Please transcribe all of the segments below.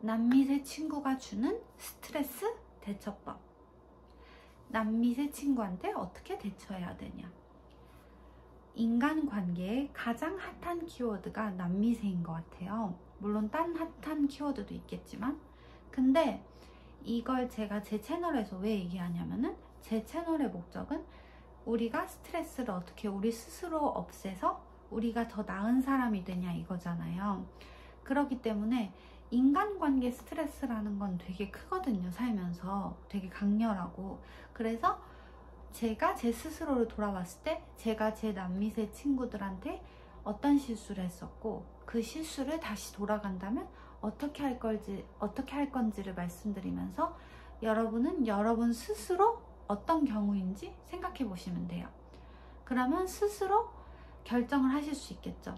남미세 친구가 주는 스트레스 대처법. 남미세 친구한테 어떻게 대처해야 되냐. 인간관계의 가장 핫한 키워드가 남미세인 것 같아요. 물론 딴 핫한 키워드도 있겠지만, 근데 이걸 제가 제 채널에서 왜 얘기하냐면은, 제 채널의 목적은 우리가 스트레스를 어떻게 우리 스스로 없애서 우리가 더 나은 사람이 되냐 이거잖아요. 그렇기 때문에 인간관계 스트레스라는 건 되게 크거든요. 살면서 되게 강렬하고. 그래서 제가 제 스스로를 돌아봤을 때 제가 제 남미세 친구들한테 어떤 실수를 했었고, 그 실수를 다시 돌아간다면 어떻게 할 건지를 말씀드리면서, 여러분은 여러분 스스로 어떤 경우인지 생각해 보시면 돼요. 그러면 스스로 결정을 하실 수 있겠죠.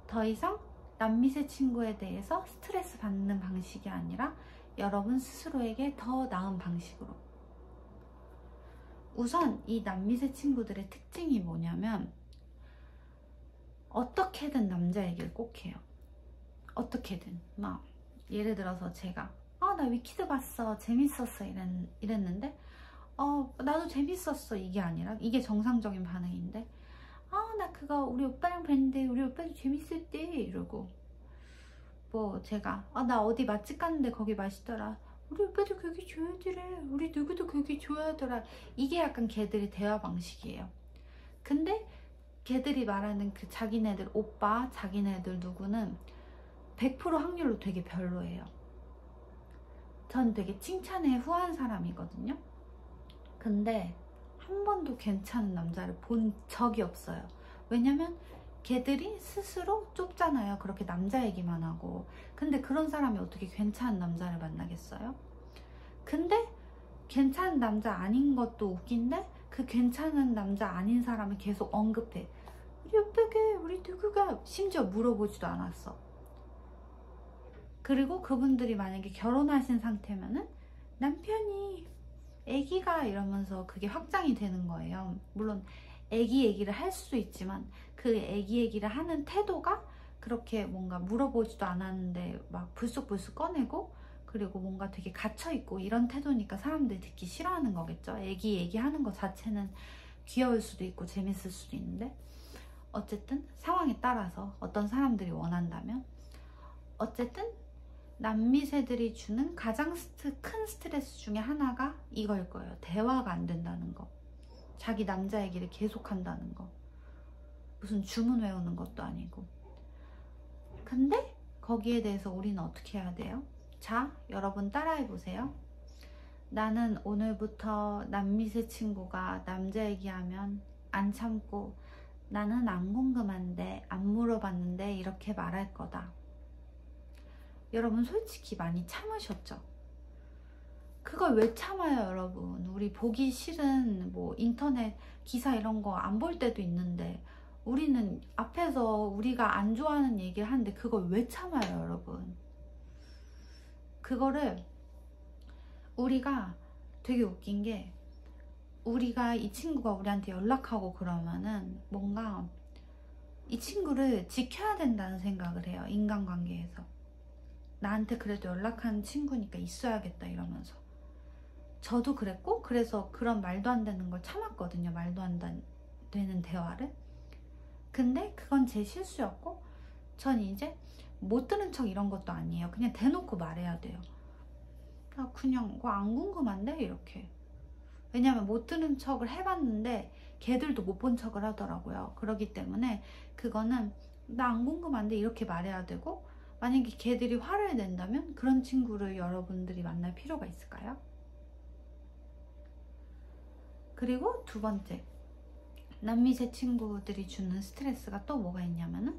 더 이상 남미세 친구에 대해서 스트레스 받는 방식이 아니라 여러분 스스로에게 더 나은 방식으로. 우선 이 남미세 친구들의 특징이 뭐냐면, 어떻게든 남자 얘기를 꼭 해요. 어떻게든. 막 예를 들어서 제가 나 위키드 봤어, 재밌었어 이랬는데 나도 재밌었어 이게 아니라, 이게 정상적인 반응인데, 나 그거 우리 오빠랑 봤는데 우리 오빠도 재밌을 때 이러고, 뭐 제가 나 어디 맛집 갔는데 거기 맛있더라, 우리 오빠도 거기 줘야더라, 우리 누구도 거기 줘야더라. 이게 약간 걔들의 대화 방식이에요. 근데 걔들이 말하는 그 자기네들 오빠, 자기네들 누구는 100% 확률로 되게 별로예요. 전 되게 칭찬에 후한 사람이거든요. 근데 한 번도 괜찮은 남자를 본 적이 없어요. 왜냐면 걔들이 스스로 좁잖아요. 그렇게 남자 얘기만 하고. 근데 그런 사람이 어떻게 괜찮은 남자를 만나겠어요? 근데 괜찮은 남자 아닌 것도 웃긴데, 그 괜찮은 남자 아닌 사람을 계속 언급해. 우리 오빠가, 우리 누구가, 심지어 물어보지도 않았어. 그리고 그분들이 만약에 결혼하신 상태면은 남편이 애기가 이러면서 그게 확장이 되는 거예요. 물론 애기 얘기를 할 수도 있지만, 그 애기 얘기를 하는 태도가 그렇게 뭔가 물어보지도 않았는데 막 불쑥불쑥 꺼내고, 그리고 뭔가 되게 갇혀있고 이런 태도니까 사람들이 듣기 싫어하는 거겠죠. 애기 얘기하는 것 자체는 귀여울 수도 있고 재밌을 수도 있는데, 어쨌든 상황에 따라서 어떤 사람들이 원한다면, 어쨌든 남미세들이 주는 가장 큰 스트레스 중에 하나가 이걸 거예요. 대화가 안 된다는 거. 자기 남자 얘기를 계속 한다는 거. 무슨 주문 외우는 것도 아니고. 근데 거기에 대해서 우리는 어떻게 해야 돼요? 자, 여러분 따라해 보세요. 나는 오늘부터 남미세 친구가 남자 얘기하면 안 참고, 나는 안 궁금한데, 안 물어봤는데 이렇게 말할 거다. 여러분 솔직히 많이 참으셨죠? 그걸 왜 참아요, 여러분? 우리 보기 싫은 뭐 인터넷 기사 이런 거 안 볼 때도 있는데, 우리는 앞에서 우리가 안 좋아하는 얘기를 하는데 그걸 왜 참아요, 여러분? 그거를 우리가, 되게 웃긴 게, 우리가 이 친구가 우리한테 연락하고 그러면은 뭔가 이 친구를 지켜야 된다는 생각을 해요. 인간관계에서 나한테 그래도 연락하는 친구니까 있어야겠다 이러면서. 저도 그랬고, 그래서 그런 말도 안 되는 걸 참았거든요. 말도 안 되는 대화를. 근데 그건 제 실수였고, 전 이제 못 들은 척 이런 것도 아니에요. 그냥 대놓고 말해야 돼요. 나 그냥 그거 안 궁금한데 이렇게. 왜냐면 못 들은 척을 해봤는데 걔들도 못 본 척을 하더라고요. 그렇기 때문에 그거는 나 안 궁금한데 이렇게 말해야 되고, 만약에 걔들이 화를 낸다면 그런 친구를 여러분들이 만날 필요가 있을까요? 그리고 두 번째, 남미세 친구들이 주는 스트레스가 또 뭐가 있냐면은,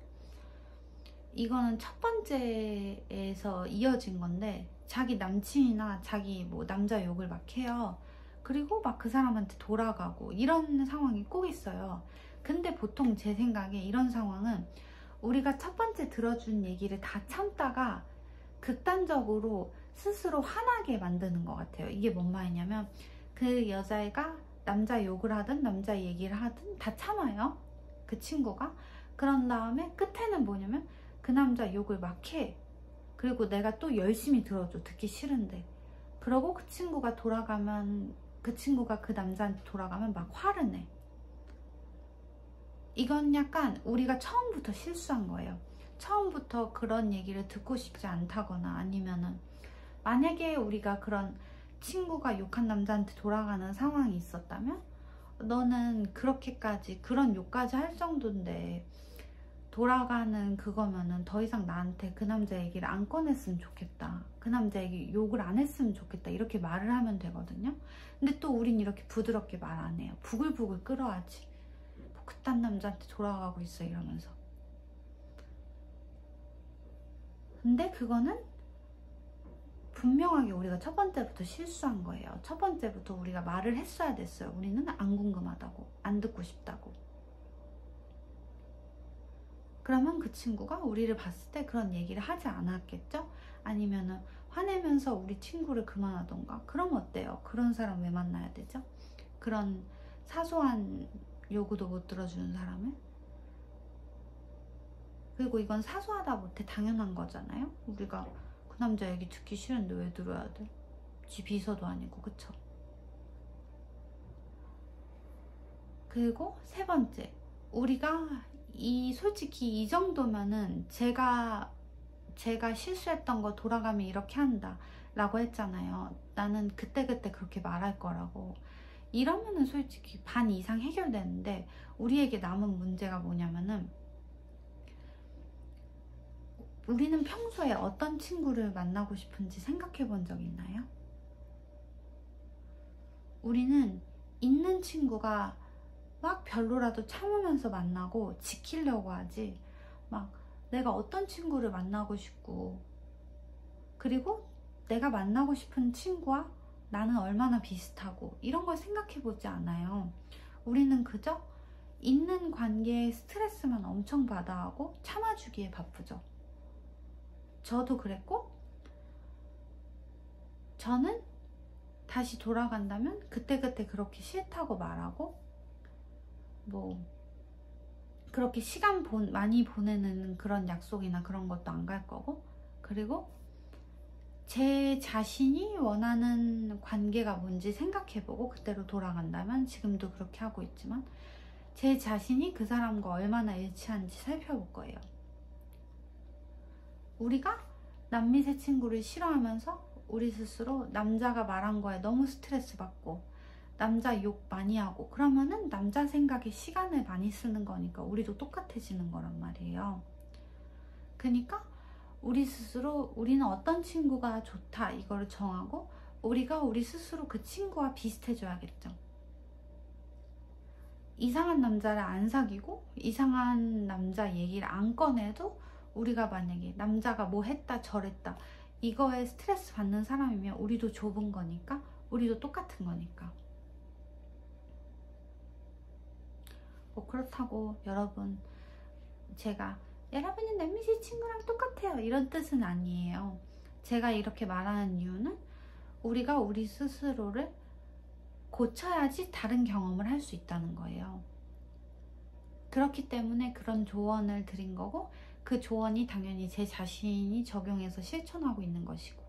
이거는 첫 번째에서 이어진 건데, 자기 남친이나 자기 뭐 남자 욕을 막 해요. 그리고 막 그 사람한테 돌아가고 이런 상황이 꼭 있어요. 근데 보통 제 생각에 이런 상황은 우리가 첫 번째 들어준 얘기를 다 참다가 극단적으로 스스로 화나게 만드는 것 같아요. 이게 뭔 말이냐면, 그 여자애가 남자 욕을 하든 남자 얘기를 하든 다 참아요, 그 친구가. 그런 다음에 끝에는 뭐냐면 그 남자 욕을 막 해. 그리고 내가 또 열심히 들어줘. 듣기 싫은데. 그러고 그 친구가 돌아가면, 그 친구가 그 남자한테 돌아가면 막 화를 내. 이건 약간 우리가 처음부터 실수한 거예요. 처음부터 그런 얘기를 듣고 싶지 않다거나, 아니면은 만약에 우리가 그런 친구가 욕한 남자한테 돌아가는 상황이 있었다면, 너는 그렇게까지, 그런 욕까지 할 정도인데 돌아가는 그거면은 더 이상 나한테 그 남자 얘기를 안 꺼냈으면 좋겠다, 그 남자 얘기 욕을 안 했으면 좋겠다, 이렇게 말을 하면 되거든요. 근데 또 우린 이렇게 부드럽게 말 안 해요. 부글부글 끓어하지. 뭐 그딴 남자한테 돌아가고 있어 이러면서. 근데 그거는 분명하게 우리가 첫 번째부터 실수한 거예요. 첫 번째부터 우리가 말을 했어야 됐어요. 우리는 안 궁금하다고, 안 듣고 싶다고. 그러면 그 친구가 우리를 봤을 때 그런 얘기를 하지 않았겠죠? 아니면은 화내면서 우리 친구를 그만하던가. 그럼 어때요? 그런 사람 왜 만나야 되죠? 그런 사소한 요구도 못 들어주는 사람을? 그리고 이건 사소하다 못해 당연한 거잖아요? 우리가 그 남자 얘기 듣기 싫은데 왜 들어야 돼? 지 비서도 아니고, 그쵸? 그리고 세 번째, 우리가 솔직히 이 정도면은 제가 실수했던 거 돌아가면 이렇게 한다 라고 했잖아요. 나는 그때그때 그렇게 말할 거라고. 이러면은 솔직히 반 이상 해결되는데, 우리에게 남은 문제가 뭐냐면은, 우리는 평소에 어떤 친구를 만나고 싶은지 생각해 본 적 있나요? 우리는 있는 친구가 막 별로라도 참으면서 만나고 지키려고 하지, 막 내가 어떤 친구를 만나고 싶고, 그리고 내가 만나고 싶은 친구와 나는 얼마나 비슷하고, 이런 걸 생각해 보지 않아요. 우리는 그저 있는 관계에 스트레스만 엄청 받아 하고 참아주기에 바쁘죠. 저도 그랬고, 저는 다시 돌아간다면 그때그때 그렇게 싫다고 말하고, 뭐 그렇게 시간 많이 보내는 그런 약속이나 그런 것도 안 갈 거고, 그리고 제 자신이 원하는 관계가 뭔지 생각해보고 그때로 돌아간다면, 지금도 그렇게 하고 있지만 제 자신이 그 사람과 얼마나 일치한지 살펴볼 거예요. 우리가 남미새 친구를 싫어하면서 우리 스스로 남자가 말한 거에 너무 스트레스 받고 남자 욕 많이 하고, 그러면은 남자 생각에 시간을 많이 쓰는 거니까 우리도 똑같아지는 거란 말이에요. 그러니까 우리 스스로 우리는 어떤 친구가 좋다 이거를 정하고, 우리가 우리 스스로 그 친구와 비슷해져야겠죠. 이상한 남자를 안 사귀고 이상한 남자 얘기를 안 꺼내도, 우리가 만약에 남자가 뭐 했다 저랬다 이거에 스트레스 받는 사람이면 우리도 좁은 거니까, 우리도 똑같은 거니까. 뭐 그렇다고 여러분, 제가 여러분이 남미새 친구랑 똑같아요 이런 뜻은 아니에요. 제가 이렇게 말하는 이유는 우리가 우리 스스로를 고쳐야지 다른 경험을 할 수 있다는 거예요. 그렇기 때문에 그런 조언을 드린 거고, 그 조언이 당연히 제 자신이 적용해서 실천하고 있는 것이고.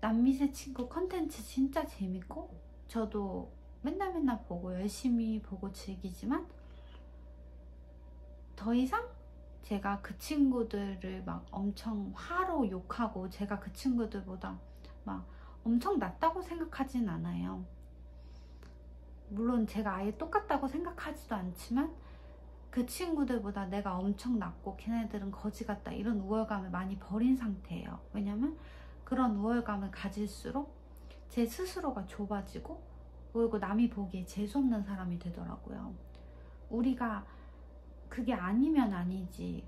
남미새 친구 컨텐츠 진짜 재밌고, 저도 맨날 보고 열심히 보고 즐기지만, 더 이상 제가 그 친구들을 막 엄청 화로 욕하고 제가 그 친구들보다 막 엄청 낫다고 생각하진 않아요. 물론 제가 아예 똑같다고 생각하지도 않지만, 그 친구들보다 내가 엄청 낫고 걔네들은 거지 같다 이런 우월감을 많이 버린 상태예요. 왜냐면 그런 우월감을 가질수록 제 스스로가 좁아지고, 그리고 남이 보기에 재수없는 사람이 되더라고요. 우리가 그게 아니면 아니지,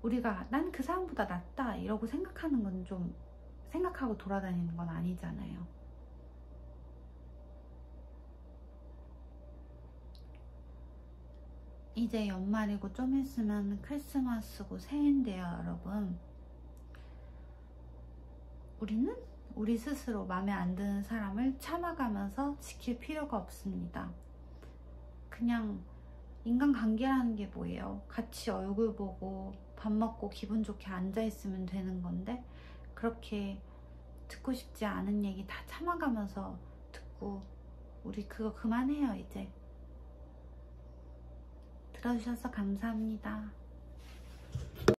우리가 난 그 사람보다 낫다 이러고 생각하는 건 좀 생각하고 돌아다니는 건 아니잖아요. 이제 연말이고 좀 있으면 크리스마스고 새해인데요, 여러분. 우리는 우리 스스로 마음에 안 드는 사람을 참아가면서 지킬 필요가 없습니다. 그냥 인간관계라는 게 뭐예요? 같이 얼굴 보고 밥 먹고 기분 좋게 앉아있으면 되는 건데 그렇게 듣고 싶지 않은 얘기 다 참아가면서 듣고 우리 그거 그만해요. 이제 들어주셔서 감사합니다.